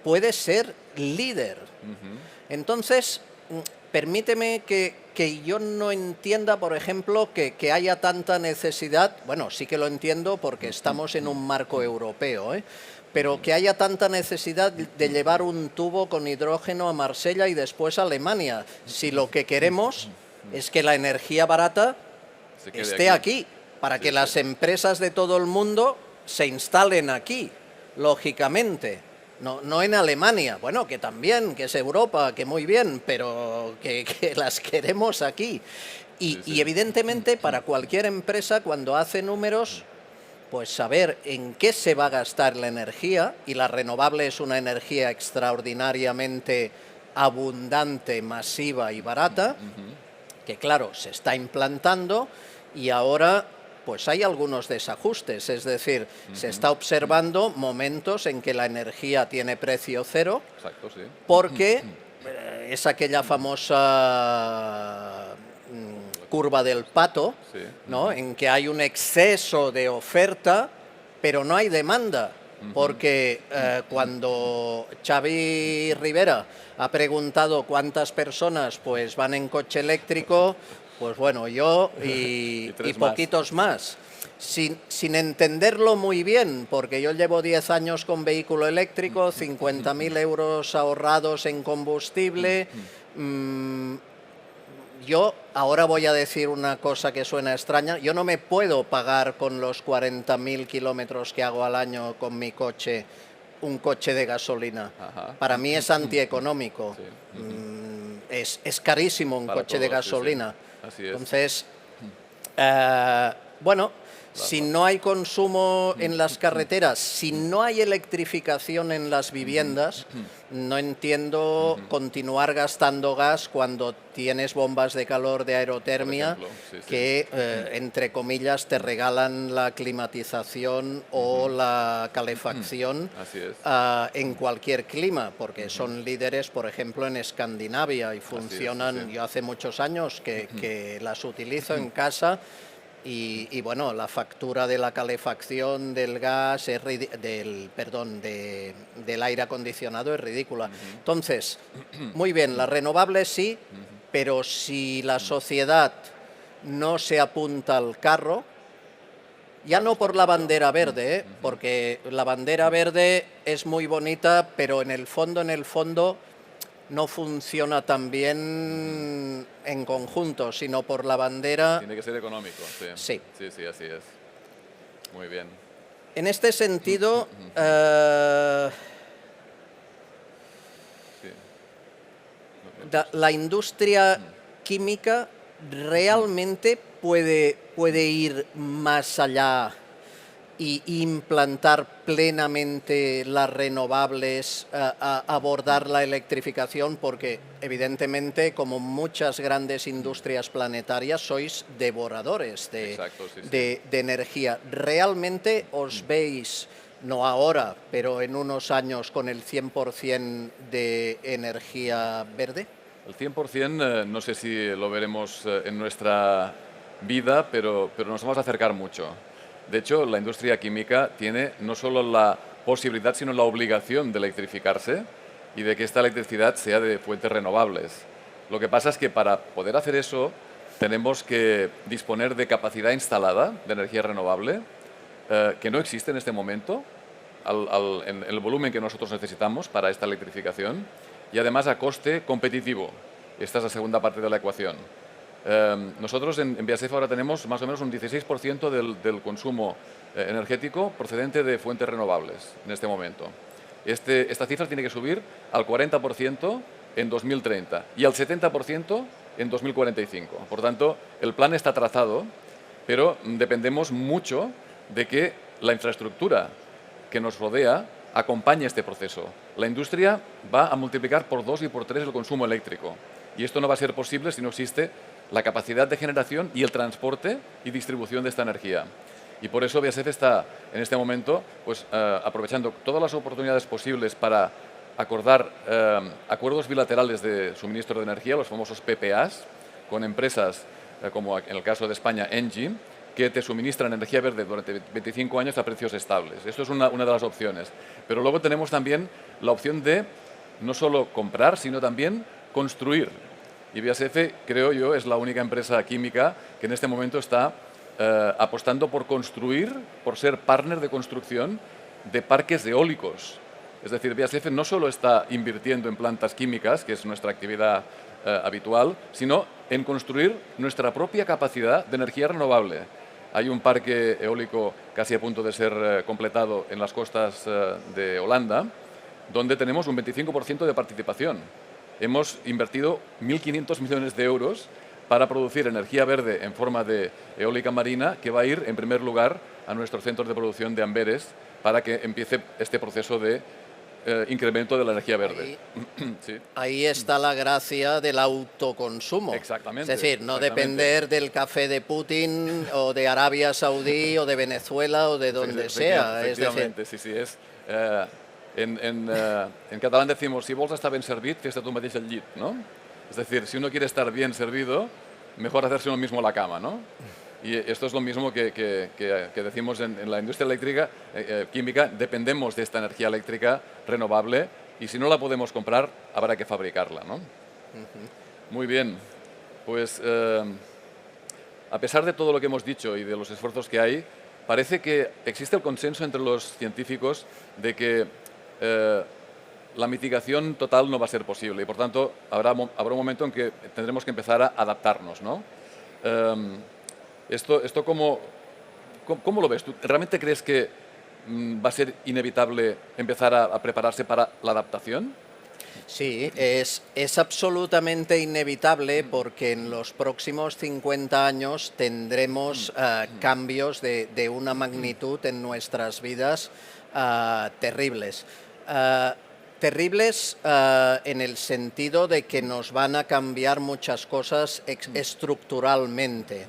puede ser líder. Entonces, permíteme que yo no entienda, por ejemplo, que haya tanta necesidad, bueno, sí que lo entiendo porque estamos en un marco europeo, pero que haya tanta necesidad de llevar un tubo con hidrógeno a Marsella y después a Alemania, si lo que queremos es que la energía barata Se quede esté aquí, para que las empresas de todo el mundo se instalen aquí, lógicamente. No en Alemania, bueno, que también, que es Europa, que muy bien, pero que las queremos aquí. Y evidentemente para cualquier empresa, cuando hace números, pues saber en qué se va a gastar la energía, y la renovable es una energía extraordinariamente abundante, masiva y barata, que claro, se está implantando y ahora pues hay algunos desajustes, es decir, se está observando momentos en que la energía tiene precio cero, Exacto, sí. porque es aquella famosa curva del pato, Sí. ¿no? En que hay un exceso de oferta, pero no hay demanda, porque cuando Xavi Rivera ha preguntado cuántas personas pues van en coche eléctrico, pues bueno, yo y tres más. poquitos más. Sin entenderlo muy bien, porque yo llevo 10 años con vehículo eléctrico, 50.000 euros ahorrados en combustible. Yo ahora voy a decir una cosa que suena extraña. Yo no me puedo pagar con los 40.000 kilómetros que hago al año con mi coche un coche de gasolina. Ajá. Para mí es antieconómico. Es carísimo un Para coche de todos, sí, sí. gasolina. Así es. Entonces, bueno, si no hay consumo en las carreteras, si no hay electrificación en las viviendas, no entiendo continuar gastando gas cuando tienes bombas de calor de aerotermia, Por ejemplo, sí, sí. que, entre comillas, te regalan la climatización o la calefacción Así es. en cualquier clima, porque son líderes, por ejemplo, en Escandinavia y funcionan. sí. Yo hace muchos años que las utilizo en casa. Y bueno, la factura de la calefacción, del gas, del aire acondicionado es ridícula. Entonces, muy bien, las renovables sí, pero si la sociedad no se apunta al carro, ya no por la bandera verde, porque la bandera verde es muy bonita, pero en el fondo no funciona tan bien en conjunto, sino por la bandera. Tiene que ser económico, sí. Sí. Sí, sí, así es. Muy bien. En este sentido, Sí. la industria química realmente puede ir más allá y implantar plenamente las renovables, abordar la electrificación, porque evidentemente, como muchas grandes industrias planetarias, sois devoradores Exacto, sí, sí. de energía. ¿Realmente os veis, no ahora, pero en unos años, con el 100% de energía verde? El 100% no sé si lo veremos en nuestra vida, pero nos vamos a acercar mucho. De hecho, la industria química tiene no solo la posibilidad, sino la obligación de electrificarse y de que esta electricidad sea de fuentes renovables. Lo que pasa es que para poder hacer eso tenemos que disponer de capacidad instalada de energía renovable, que no existe en este momento, en el volumen que nosotros necesitamos para esta electrificación, y además a coste competitivo. Esta es la segunda parte de la ecuación. Nosotros en BASF ahora tenemos más o menos un 16% del consumo energético procedente de fuentes renovables en este momento. Esta cifra tiene que subir al 40% en 2030 y al 70% en 2045. Por tanto, el plan está trazado, pero dependemos mucho de que la infraestructura que nos rodea acompañe este proceso. La industria va a multiplicar por 2 y por 3 el consumo eléctrico. Y esto no va a ser posible si no existe la capacidad de generación y el transporte y distribución de esta energía. Y por eso BASF está en este momento pues, aprovechando todas las oportunidades posibles para acordar acuerdos bilaterales de suministro de energía, los famosos PPAs, con empresas como en el caso de España, Engie, que te suministran energía verde durante 25 años a precios estables. Esto es una de las opciones. Pero luego tenemos también la opción de no solo comprar, sino también construir. Y BASF, creo yo, es la única empresa química que en este momento está apostando por construir, por ser partner de construcción de parques eólicos. Es decir, BASF no solo está invirtiendo en plantas químicas, que es nuestra actividad habitual, sino en construir nuestra propia capacidad de energía renovable. Hay un parque eólico casi a punto de ser completado en las costas de Holanda, donde tenemos un 25% de participación. Hemos invertido 1.500 millones de euros para producir energía verde en forma de eólica marina, que va a ir, en primer lugar, a nuestros centros de producción de Amberes, para que empiece este proceso de incremento de la energía verde. Sí. Ahí está la gracia del autoconsumo. Exactamente. Es decir, no exactamente. depender del café de Putin o de Arabia Saudí o de Venezuela o de donde sea. Es decir, efectivamente, sí, es... en catalán decimos, si vols estar ben servit, fes-te tu mateix al llit, ¿no? Es decir, si uno quiere estar bien servido, mejor hacerse uno mismo la cama, ¿no? Y esto es lo mismo que decimos en la industria eléctrica, química, dependemos de esta energía eléctrica renovable y si no la podemos comprar, habrá que fabricarla, ¿no? Muy bien, pues a pesar de todo lo que hemos dicho y de los esfuerzos que hay, parece que existe el consenso entre los científicos de que la mitigación total no va a ser posible y por tanto habrá un momento en que tendremos que empezar a adaptarnos, ¿no? ¿Esto cómo lo ves? ¿Tú realmente crees que va a ser inevitable empezar a prepararse para la adaptación? Sí, es absolutamente inevitable porque en los próximos 50 años tendremos cambios de una magnitud en nuestras vidas terribles. Terribles en el sentido de que nos van a cambiar muchas cosas estructuralmente.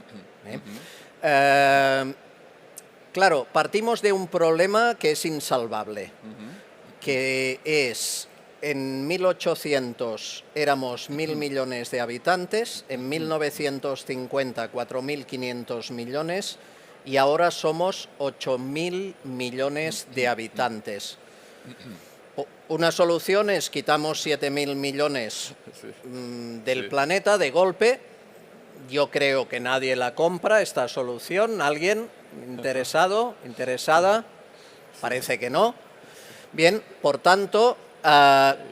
Claro, partimos de un problema que es insalvable, que es, en 1800 éramos 1.000 millones de habitantes, en 1950 4.500 millones y ahora somos 8.000 millones de habitantes. Una solución es quitamos 7.000 millones del planeta de golpe. Yo creo que nadie la compra, esta solución. ¿Alguien interesado, interesada? Parece que no. Bien, por tanto,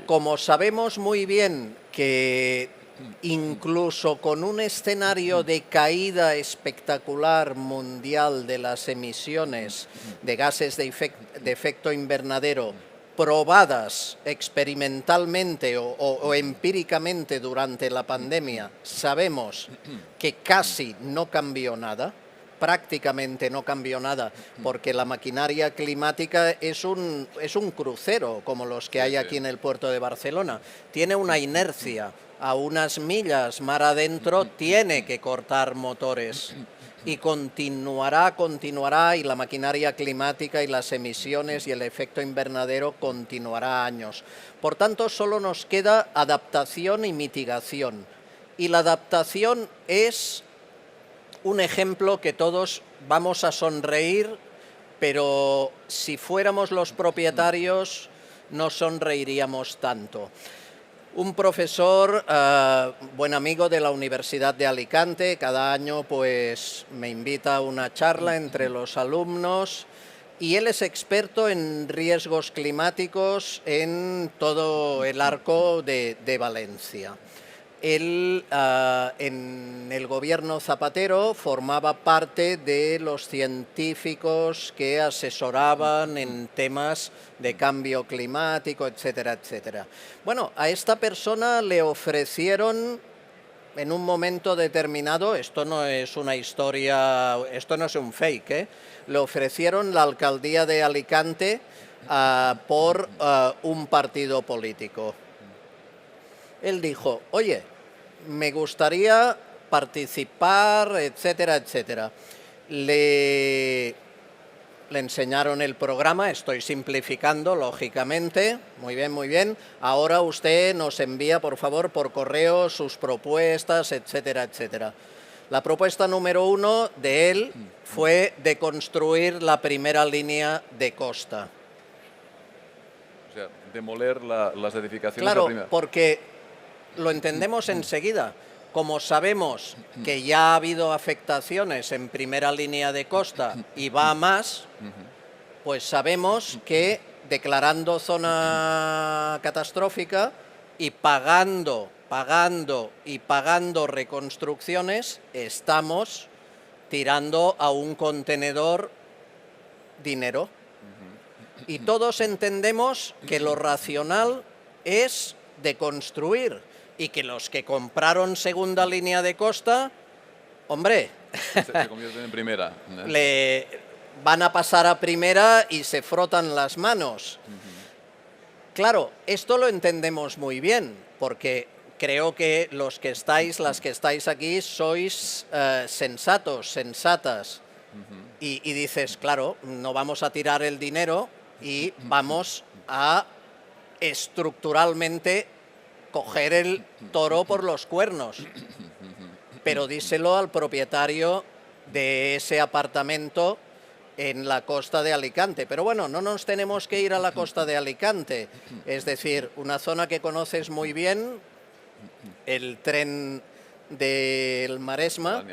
como sabemos muy bien que incluso con un escenario de caída espectacular mundial de las emisiones de gases de efecto invernadero probadas experimentalmente o empíricamente durante la pandemia, sabemos que casi no cambió nada, prácticamente no cambió nada, porque la maquinaria climática es un crucero, como los que hay aquí en el puerto de Barcelona. Tiene una inercia, a unas millas mar adentro tiene que cortar motores. Y continuará, y la maquinaria climática y las emisiones y el efecto invernadero continuará años. Por tanto, solo nos queda adaptación y mitigación. Y la adaptación es un ejemplo que todos vamos a sonreír, pero si fuéramos los propietarios no sonreiríamos tanto. Un profesor, buen amigo de la Universidad de Alicante, cada año pues me invita a una charla entre los alumnos y él es experto en riesgos climáticos en todo el arco de Valencia. Él en el gobierno Zapatero formaba parte de los científicos que asesoraban en temas de cambio climático, etcétera, etcétera. Bueno, a esta persona le ofrecieron en un momento determinado, esto no es una historia, esto no es un fake, le ofrecieron la alcaldía de Alicante por un partido político. Él dijo, oye, me gustaría participar, etcétera, etcétera. Le enseñaron el programa, estoy simplificando, lógicamente. Muy bien, muy bien. Ahora usted nos envía, por favor, por correo sus propuestas, etcétera, etcétera. La propuesta número 1 de él fue de construir la primera línea de costa. O sea, demoler las edificaciones. Claro, porque lo entendemos enseguida. Como sabemos que ya ha habido afectaciones en primera línea de costa y va a más, pues sabemos que declarando zona catastrófica y pagando reconstrucciones, estamos tirando a un contenedor dinero. Y todos entendemos que lo racional es de construir y que los que compraron segunda línea de costa, hombre, se convierten en primera. le van a pasar a primera y se frotan las manos. Claro, esto lo entendemos muy bien, porque creo que los que estáis, las que estáis aquí, sois sensatos, sensatas. Y dices, claro, no vamos a tirar el dinero y vamos a estructuralmente coger el toro por los cuernos. Pero díselo al propietario de ese apartamento en la costa de Alicante. Pero bueno, no nos tenemos que ir a la costa de Alicante. Es decir, una zona que conoces muy bien, el tren del Maresma,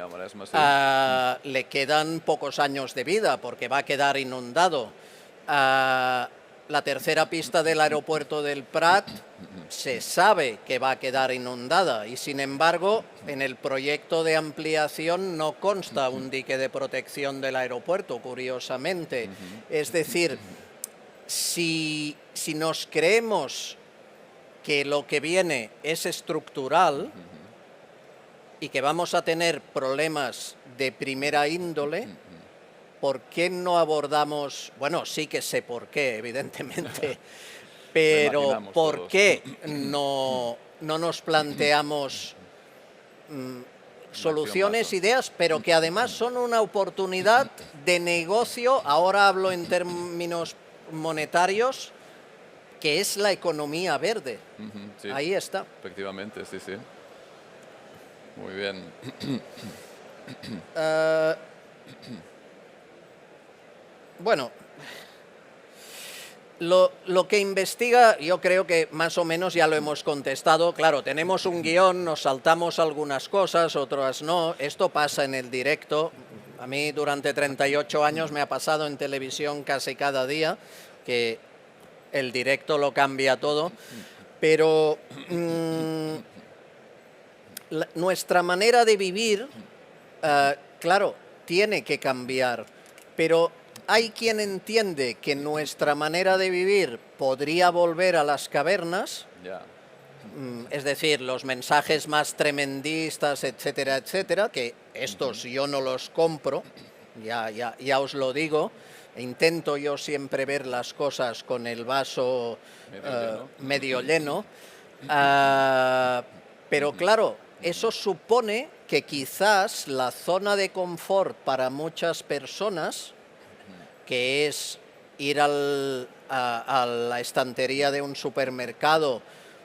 le quedan pocos años de vida porque va a quedar inundado. La tercera pista del aeropuerto del Prat se sabe que va a quedar inundada y, sin embargo, en el proyecto de ampliación no consta un dique de protección del aeropuerto, curiosamente. Es decir, si nos creemos que lo que viene es estructural y que vamos a tener problemas de primera índole, ¿por qué no abordamos? Bueno, sí que sé por qué, evidentemente, pero ¿por qué no nos planteamos soluciones, ideas, pero que además son una oportunidad de negocio? Ahora hablo en términos monetarios, que es la economía verde. Sí, ahí está. Efectivamente, sí, sí. Muy bien. Bueno, lo que investiga, yo creo que más o menos ya lo hemos contestado. Claro, tenemos un guión, nos saltamos algunas cosas, otras no. Esto pasa en el directo. A mí durante 38 años me ha pasado en televisión casi cada día, que el directo lo cambia todo. Pero nuestra manera de vivir, claro, tiene que cambiar. Pero hay quien entiende que nuestra manera de vivir podría volver a las cavernas, es decir, los mensajes más tremendistas, etcétera, etcétera, que estos yo no los compro, ya os lo digo. Intento yo siempre ver las cosas con el vaso medio lleno, pero claro, eso supone que quizás la zona de confort para muchas personas, que es ir a la estantería de un supermercado,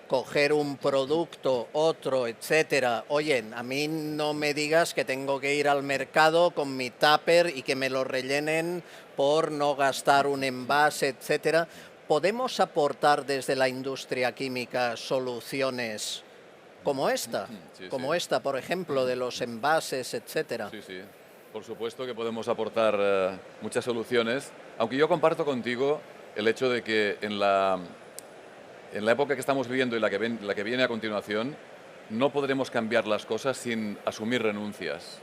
coger un producto, otro, etcétera. Oye, a mí no me digas que tengo que ir al mercado con mi tupper y que me lo rellenen por no gastar un envase, etcétera. ¿Podemos aportar desde la industria química soluciones como esta? Como esta, por ejemplo, de los envases, etcétera. Sí, sí. Por supuesto que podemos aportar muchas soluciones, aunque yo comparto contigo el hecho de que en la época que estamos viviendo y la que viene a continuación, no podremos cambiar las cosas sin asumir renuncias.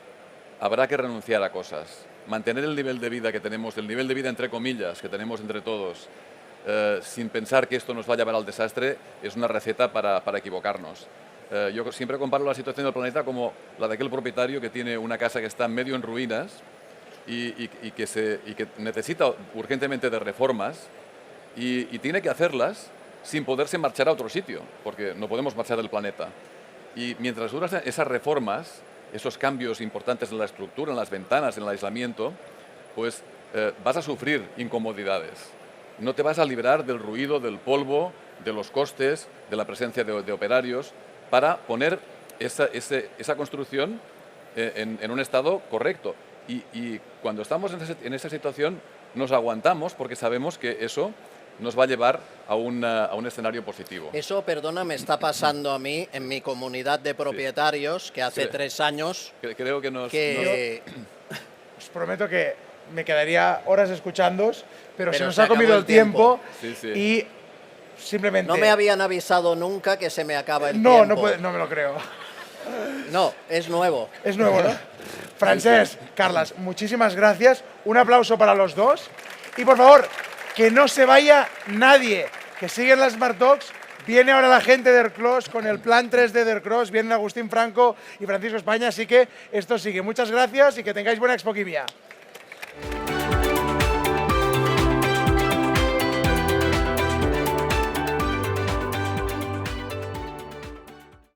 Habrá que renunciar a cosas. Mantener el nivel de vida que tenemos, el nivel de vida entre comillas que tenemos entre todos, sin pensar que esto nos va a llevar al desastre, es una receta para equivocarnos. Yo siempre comparo la situación del planeta como la de aquel propietario que tiene una casa que está medio en ruinas y que necesita urgentemente de reformas y tiene que hacerlas sin poderse marchar a otro sitio, porque no podemos marchar del planeta. Y mientras duran esas reformas, esos cambios importantes en la estructura, en las ventanas, en el aislamiento, pues vas a sufrir incomodidades. No te vas a librar del ruido, del polvo, de los costes, de la presencia de operarios, para poner esa construcción en un estado correcto. Y cuando estamos en esa situación, nos aguantamos porque sabemos que eso nos va a llevar a un escenario positivo. Eso, perdona, me está pasando a mí en mi comunidad de propietarios, que hace 3 años... Creo que Os prometo que me quedaría horas escuchándoos, pero se nos se ha comido acabó el tiempo Sí. y simplemente... No me habían avisado nunca que se me acaba el tiempo. No me lo creo. No, es nuevo. Es nuevo, ¿no? Francesc, Carles, muchísimas gracias. Un aplauso para los dos. Y por favor, que no se vaya nadie, que siguen las Smart Talks. Viene ahora la gente de Ercros con el plan 3D de Ercros. Vienen Agustín Franco y Francisco España, así que esto sigue. Muchas gracias y que tengáis buena Expoquimia.